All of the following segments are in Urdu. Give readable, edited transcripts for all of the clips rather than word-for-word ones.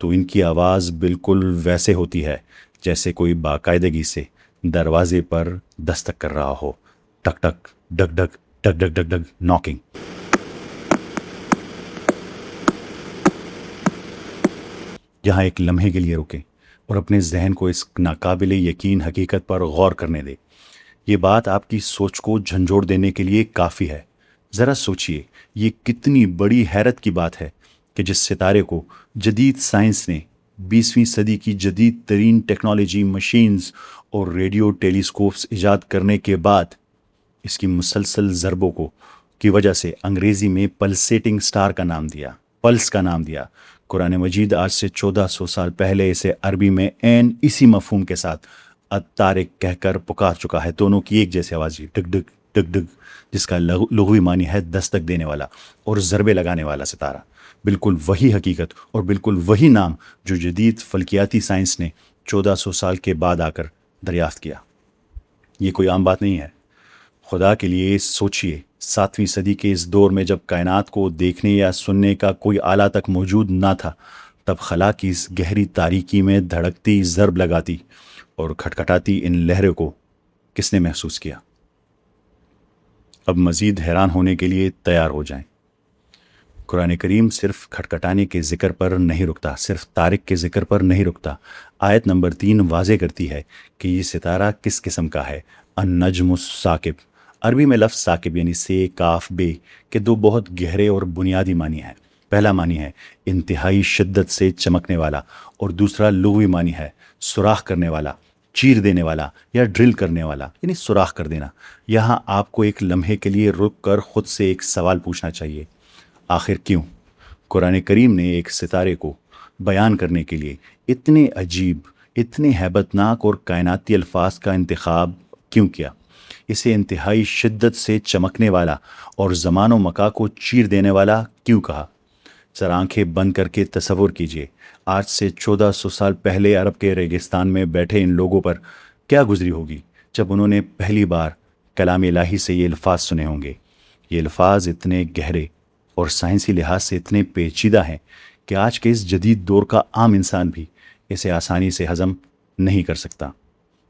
تو ان کی آواز بالکل ویسے ہوتی ہے جیسے کوئی باقاعدگی سے دروازے پر دستک کر رہا ہو. ٹک ٹک ڈگ ڈگ ڈگ ڈگ ڈگ ڈگ ناکنگ. یہاں ایک لمحے کے لیے رکیں اور اپنے ذہن کو اس ناقابل یقین حقیقت پر غور کرنے دیں. یہ بات آپ کی سوچ کو جھنجھوڑ دینے کے لیے کافی ہے. ذرا سوچئے یہ کتنی بڑی حیرت کی بات ہے کہ جس ستارے کو جدید سائنس نے 20ویں صدی کی جدید ترین ٹیکنالوجی مشینز اور ریڈیو ٹیلیسکوپس ایجاد کرنے کے بعد اس کی مسلسل ضربوں کی وجہ سے انگریزی میں پلسیٹنگ سٹار کا نام دیا، پلس کا نام دیا. قرآن مجید آج سے 1400 سال پہلے اسے عربی میں عین اسی مفہوم کے ساتھ الطارق کہہ کر پکار چکا ہے. دونوں کی ایک جیسے آواز، ڈگ ڈگ ڈگ ڈگ، جس کا لغوی معنی ہے دستک دینے والا اور ضربے لگانے والا ستارہ. بالکل وہی حقیقت اور بالکل وہی نام جو جدید فلکیاتی سائنس نے 1400 سال کے بعد آ کر دریافت کیا. یہ کوئی عام بات نہیں ہے. خدا کے لیے سوچئے 7ویں صدی کے اس دور میں جب کائنات کو دیکھنے یا سننے کا کوئی آلہ تک موجود نہ تھا، تب خلا کی اس گہری تاریکی میں دھڑکتی، ضرب لگاتی اور کھٹکھٹاتی ان لہروں کو کس نے محسوس کیا؟ اب مزید حیران ہونے کے لیے تیار ہو جائیں. قرآن کریم صرف کھٹکھٹانے کے ذکر پر نہیں رکتا، صرف طارق کے ذکر پر نہیں رکتا. آیت نمبر 3 واضح کرتی ہے کہ یہ ستارہ کس قسم کا ہے. النجم الثاقب. عربی میں لفظ ثاقب یعنی سے، کاف، بے کے دو بہت گہرے اور بنیادی معنی ہیں. پہلا معنی ہے انتہائی شدت سے چمکنے والا، اور دوسرا لغوی معنی ہے سوراخ کرنے والا، چیر دینے والا یا ڈرل کرنے والا، یعنی سوراخ کر دینا. یہاں آپ کو ایک لمحے کے لیے رک کر خود سے ایک سوال پوچھنا چاہیے. آخر کیوں قرآن کریم نے ایک ستارے کو بیان کرنے کے لیے اتنے عجیب، اتنے ہیبت ناک اور کائناتی الفاظ کا انتخاب کیوں کیا؟ اسے انتہائی شدت سے چمکنے والا اور زمان و مکان کو چیر دینے والا کیوں کہا؟ ذرا آنکھیں بند کر کے تصور کیجئے آج سے 1400 سال پہلے عرب کے ریگستان میں بیٹھے ان لوگوں پر کیا گزری ہوگی جب انہوں نے پہلی بار کلام الہی سے یہ الفاظ سنے ہوں گے. یہ الفاظ اتنے گہرے اور سائنسی لحاظ سے اتنے پیچیدہ ہیں کہ آج کے اس جدید دور کا عام انسان بھی اسے آسانی سے ہضم نہیں کر سکتا.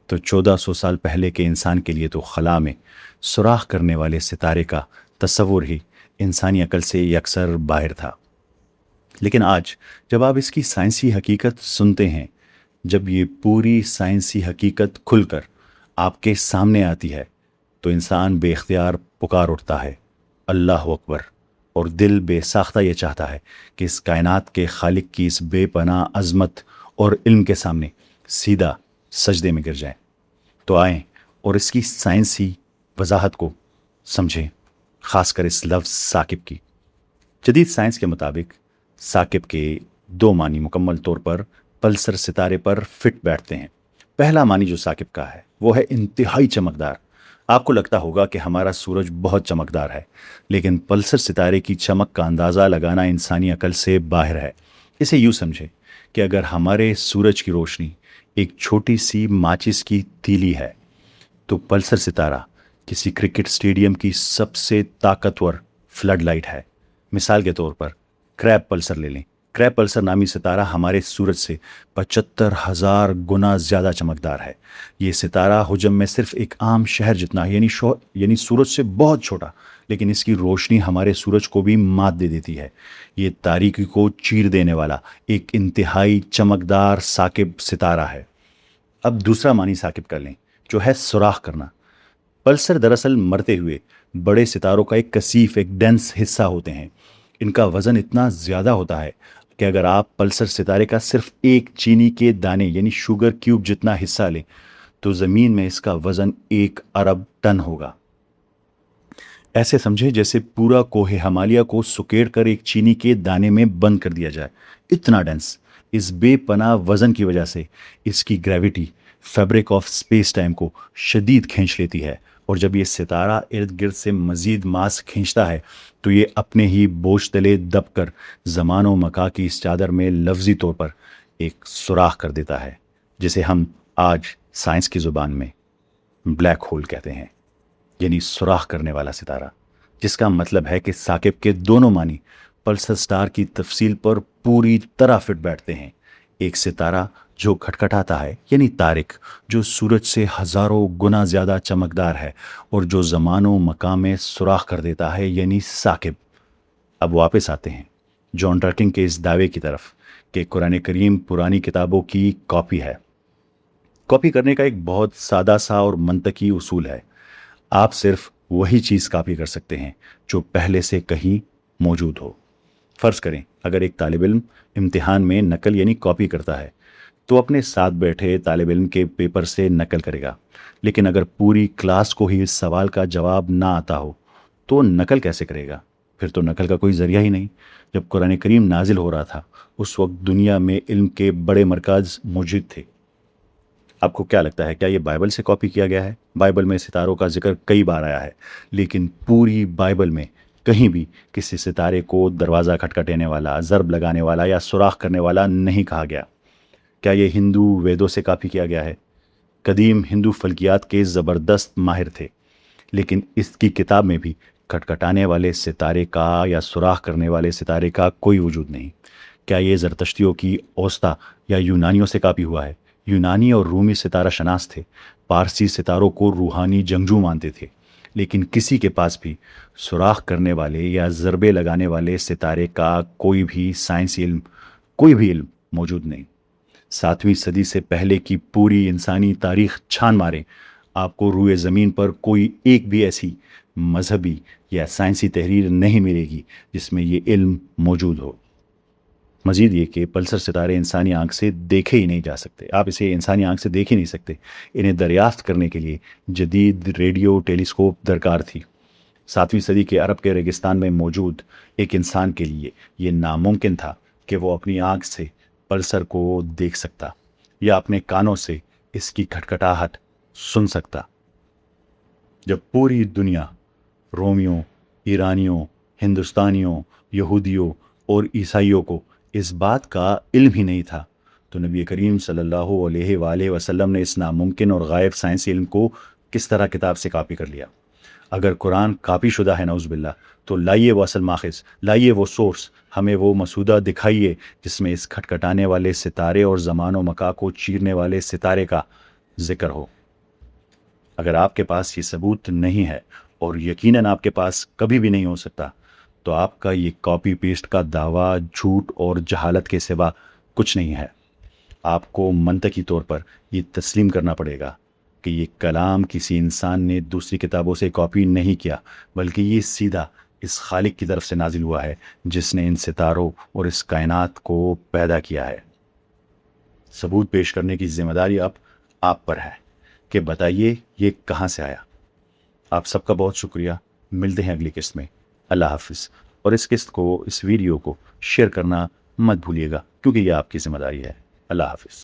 تو 1400 سال پہلے کے انسان کے لیے تو خلا میں سوراخ کرنے والے ستارے کا تصور ہی انسانی عقل سے یکسر باہر تھا. لیکن آج جب آپ اس کی سائنسی حقیقت سنتے ہیں، جب یہ پوری سائنسی حقیقت کھل کر آپ کے سامنے آتی ہے، تو انسان بے اختیار پکار اٹھتا ہے اللہ اکبر، اور دل بے ساختہ یہ چاہتا ہے کہ اس کائنات کے خالق کی اس بے پناہ عظمت اور علم کے سامنے سیدھا سجدے میں گر جائیں. تو آئیں اور اس کی سائنسی وضاحت کو سمجھیں، خاص کر اس لفظ ثاقب کی. جدید سائنس کے مطابق ثاقب کے دو معنی مکمل طور پر پلسر ستارے پر فٹ بیٹھتے ہیں. پہلا معنی جو ثاقب کا ہے وہ ہے انتہائی چمکدار. آپ کو لگتا ہوگا کہ ہمارا سورج بہت چمکدار ہے، لیکن پلسر ستارے کی چمک کا اندازہ لگانا انسانی عقل سے باہر ہے. اسے یوں سمجھیں کہ اگر ہمارے سورج کی روشنی ایک چھوٹی سی ماچس کی تیلی ہے، تو پلسر ستارہ کسی کرکٹ اسٹیڈیم کی سب سے طاقتور فلڈ لائٹ ہے. مثال کے طور پر کریب پلسر لے لیں. کریب پلسر نامی ستارہ ہمارے سورج سے 75,000 گنا زیادہ چمکدار ہے. یہ ستارہ حجم میں صرف ایک عام شہر جتنا ہے، یعنی سورج سے بہت چھوٹا، لیکن اس کی روشنی ہمارے سورج کو بھی مات دے دیتی ہے. یہ تاریکی کو چیر دینے والا ایک انتہائی چمکدار ثاقب ستارہ ہے. اب دوسرا معنی ثاقب کر لیں جو ہے سوراخ کرنا. پلسر دراصل مرتے ہوئے بڑے ستاروں کا ایک کثیف، ایک ڈینس حصہ ہوتے ہیں. ان کا وزن اتنا زیادہ ہوتا ہے کہ اگر آپ پلسر ستارے کا صرف ایک چینی کے دانے یعنی شوگر کیوب جتنا حصہ لیں تو زمین میں اس کا وزن 1 ارب ٹن ہوگا. ایسے سمجھے جیسے پورا کوہ ہمالیہ کو سکیڑ کر ایک چینی کے دانے میں بند کر دیا جائے. اتنا ڈینس. اس بے پناہ وزن کی وجہ سے اس کی gravity fabric of space time کو شدید کھینچ لیتی ہے، اور جب یہ ستارہ ارد گرد سے مزید ماس کھینچتا ہے تو یہ اپنے ہی بوجھ تلے دب کر زمان و مکان کی اس چادر میں لفظی طور پر ایک سوراخ کر دیتا ہے، جسے ہم آج سائنس کی زبان میں بلیک ہول کہتے ہیں، یعنی سوراخ کرنے والا ستارہ. جس کا مطلب ہے کہ ثاقب کے دونوں معنی پلسر سٹار کی تفصیل پر پوری طرح فٹ بیٹھتے ہیں. ایک ستارہ جو کھٹکھٹاتا ہے یعنی طارق، جو سورج سے ہزاروں گنا زیادہ چمکدار ہے اور جو زمان و مکان میں سوراخ کر دیتا ہے یعنی ثاقب۔ اب واپس آتے ہیں جان ٹرٹن کے اس دعوے کی طرف کہ قرآن کریم پرانی کتابوں کی کاپی ہے۔ کاپی کرنے کا ایک بہت سادہ سا اور منطقی اصول ہے۔ آپ صرف وہی چیز کاپی کر سکتے ہیں جو پہلے سے کہیں موجود ہو۔ فرض کریں اگر ایک طالب علم امتحان میں نقل یعنی کاپی کرتا ہے تو اپنے ساتھ بیٹھے طالب علم کے پیپر سے نقل کرے گا، لیکن اگر پوری کلاس کو ہی اس سوال کا جواب نہ آتا ہو تو نقل کیسے کرے گا؟ پھر تو نقل کا کوئی ذریعہ ہی نہیں۔ جب قرآن کریم نازل ہو رہا تھا اس وقت دنیا میں علم کے بڑے مرکز موجود تھے۔ آپ کو کیا لگتا ہے، کیا یہ بائبل سے کاپی کیا گیا ہے؟ بائبل میں ستاروں کا ذکر کئی بار آیا ہے، لیکن پوری بائبل میں کہیں بھی کسی ستارے کو دروازہ کھٹکھٹانے والا، ضرب لگانے والا یا سوراخ کرنے والا نہیں کہا گیا۔ کیا یہ ہندو ویدوں سے کاپی کیا گیا ہے؟ قدیم ہندو فلکیات کے زبردست ماہر تھے، لیکن اس کی کتاب میں بھی کھٹکھٹانے والے ستارے کا یا سوراخ کرنے والے ستارے کا کوئی وجود نہیں۔ کیا یہ زرتشتیوں کی اوستا یا یونانیوں سے کاپی ہوا ہے؟ یونانی اور رومی ستارہ شناس تھے، پارسی ستاروں کو روحانی جنگجو مانتے تھے، لیکن کسی کے پاس بھی سوراخ کرنے والے یا ضربے لگانے والے ستارے کا کوئی بھی سائنسی علم، کوئی بھی علم موجود نہیں۔ 7ویں صدی سے پہلے کی پوری انسانی تاریخ چھان ماریں، آپ کو روئے زمین پر کوئی ایک بھی ایسی مذہبی یا سائنسی تحریر نہیں ملے گی جس میں یہ علم موجود ہو۔ مزید یہ کہ پلسر ستارے انسانی آنکھ سے دیکھے ہی نہیں جا سکتے، آپ اسے انسانی آنکھ سے دیکھ ہی نہیں سکتے۔ انہیں دریافت کرنے کے لیے جدید ریڈیو ٹیلیسکوپ درکار تھی۔ 7ویں صدی کے عرب کے ریگستان میں موجود ایک انسان کے لیے یہ ناممکن تھا کہ وہ اپنی آنکھ سے پلسر کو دیکھ سکتا یا اپنے کانوں سے اس کی کھٹکھٹاہٹ سن سکتا۔ جب پوری دنیا رومیوں، ایرانیوں، ہندوستانیوں، یہودیوں اور عیسائیوں کو اس بات کا علم ہی نہیں تھا تو نبی کریم صلی اللہ علیہ وآلہ وسلم نے اس ناممکن اور غائب سائنسی علم کو کس طرح کتاب سے کاپی کر لیا؟ اگر قرآن کاپی شدہ ہے نعوذ باللہ، تو لائیے وہ اصل ماخذ، لائیے وہ سورس، ہمیں وہ مسودہ دکھائیے جس میں اس کھٹکھٹانے والے ستارے اور زمان و مکان کو چیرنے والے ستارے کا ذکر ہو۔ اگر آپ کے پاس یہ ثبوت نہیں ہے، اور یقیناً آپ کے پاس کبھی بھی نہیں ہو سکتا، تو آپ کا یہ کاپی پیسٹ کا دعویٰ جھوٹ اور جہالت کے سوا کچھ نہیں ہے۔ آپ کو منطقی طور پر یہ تسلیم کرنا پڑے گا کہ یہ کلام کسی انسان نے دوسری کتابوں سے کاپی نہیں کیا، بلکہ یہ سیدھا اس خالق کی طرف سے نازل ہوا ہے جس نے ان ستاروں اور اس کائنات کو پیدا کیا ہے۔ ثبوت پیش کرنے کی ذمہ داری اب آپ پر ہے کہ بتائیے یہ کہاں سے آیا۔ آپ سب کا بہت شکریہ، ملتے ہیں اگلی قسط میں۔ اللہ حافظ، اور اس قسط کو، اس ویڈیو کو شیئر کرنا مت بھولیے گا کیونکہ یہ آپ کی ذمہ داری ہے۔ اللہ حافظ۔